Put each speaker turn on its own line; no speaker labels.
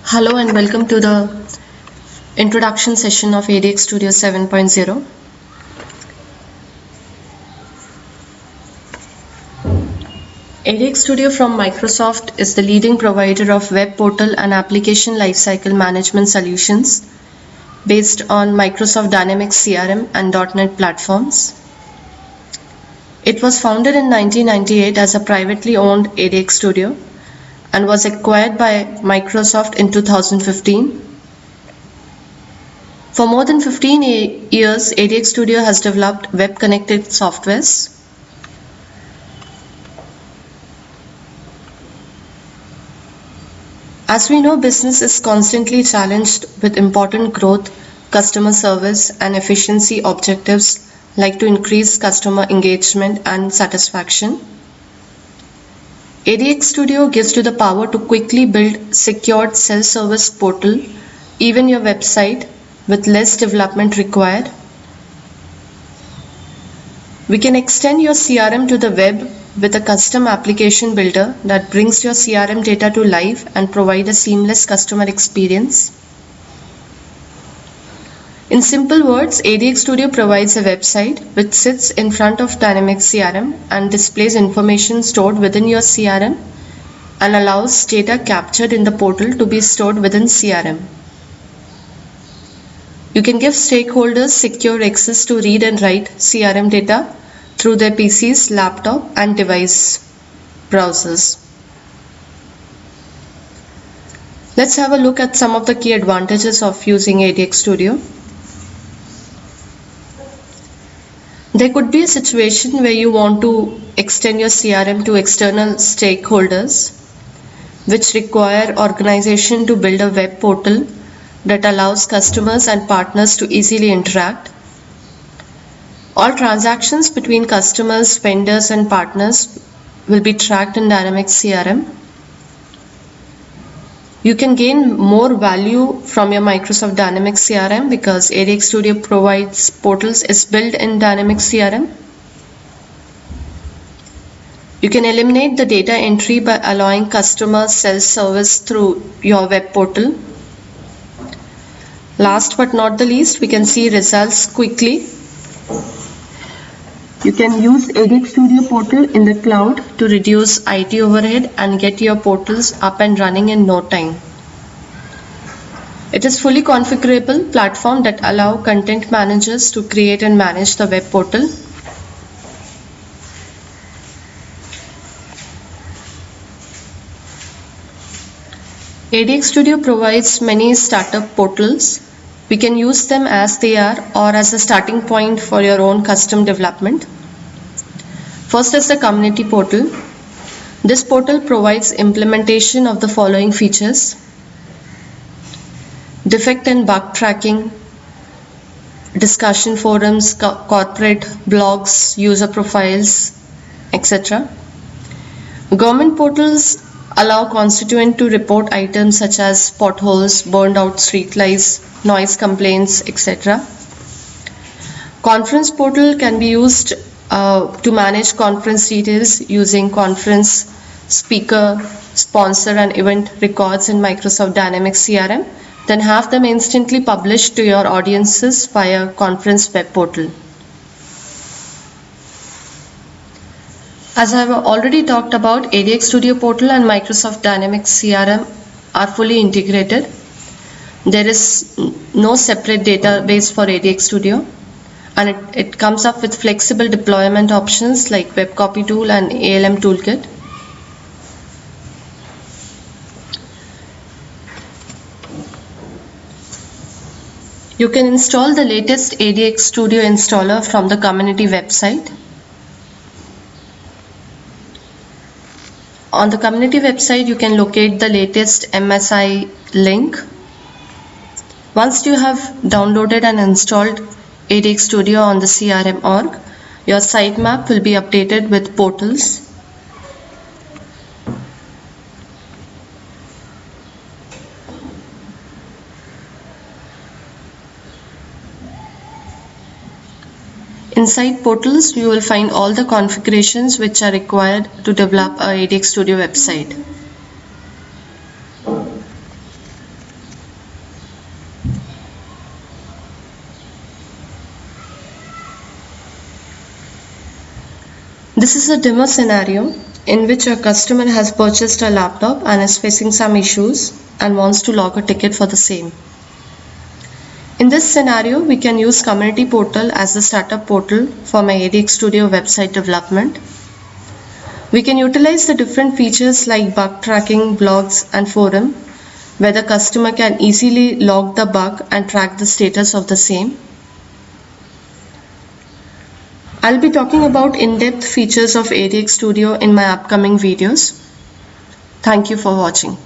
Hello and welcome to the introduction session of ADX Studio 7.0. ADX Studio from Microsoft is the leading provider of web portal and application lifecycle management solutions based on Microsoft Dynamics CRM and .NET platforms. It was founded in 1998 as a privately owned ADX Studio and was acquired by Microsoft in 2015. For more than 15 years, ADX Studio has developed web-connected softwares. As we know, business is constantly challenged with important growth, customer service, and efficiency objectives like to increase customer engagement and satisfaction. ADX Studio gives you the power to quickly build secured self-service portal, even your website, with less development required. We can extend your CRM to the web with a custom application builder that brings your CRM data to life and provide a seamless customer experience. In simple words, ADX Studio provides a website which sits in front of Dynamics CRM and displays information stored within your CRM and allows data captured in the portal to be stored within CRM. You can give stakeholders secure access to read and write CRM data through their PCs, laptop, and device browsers. Let's have a look at some of the key advantages of using ADX Studio. There could be a situation where you want to extend your CRM to external stakeholders, which require organization to build a web portal that allows customers and partners to easily interact. All transactions between customers, vendors, and partners will be tracked in Dynamics CRM. You can gain more value from your Microsoft Dynamics CRM because ADX Studio provides portals is built in Dynamics CRM. You can eliminate the data entry by allowing customer self-service through your web portal. Last but not the least, we can see results quickly. You can use ADX Studio portal in the cloud to reduce IT overhead and get your portals up and running in no time. It is fully configurable platform that allow content managers to create and manage the web portal. ADX Studio provides many startup portals. We can use them as they are or as a starting point for your own custom development. First is the community portal. This portal provides implementation of the following features: defect and bug tracking, discussion forums, corporate blogs, user profiles, etc. Government portals allow constituent to report items such as potholes, burned out street lights, noise complaints, etc. Conference portal can be used to manage conference details using conference, speaker, sponsor, and event records in Microsoft Dynamics CRM, then have them instantly published to your audiences via conference web portal. As I have already talked about, ADX Studio portal and Microsoft Dynamics CRM are fully integrated. There is no separate database for ADX Studio, and it comes up with flexible deployment options like Web Copy Tool and ALM Toolkit. You can install the latest ADX Studio installer from the community website. On the community website, you can locate the latest MSI link. Once you have downloaded and installed ADX Studio on the CRM org, your sitemap will be updated with portals. Inside portals, you will find all the configurations which are required to develop a ADX Studio website. This is a demo scenario in which a customer has purchased a laptop and is facing some issues and wants to log a ticket for the same. In this scenario, we can use Community Portal as the startup portal for my ADX Studio website development. We can utilize the different features like bug tracking, blogs, and forum, where the customer can easily log the bug and track the status of the same. I'll be talking about in-depth features of ADX Studio in my upcoming videos. Thank you for watching.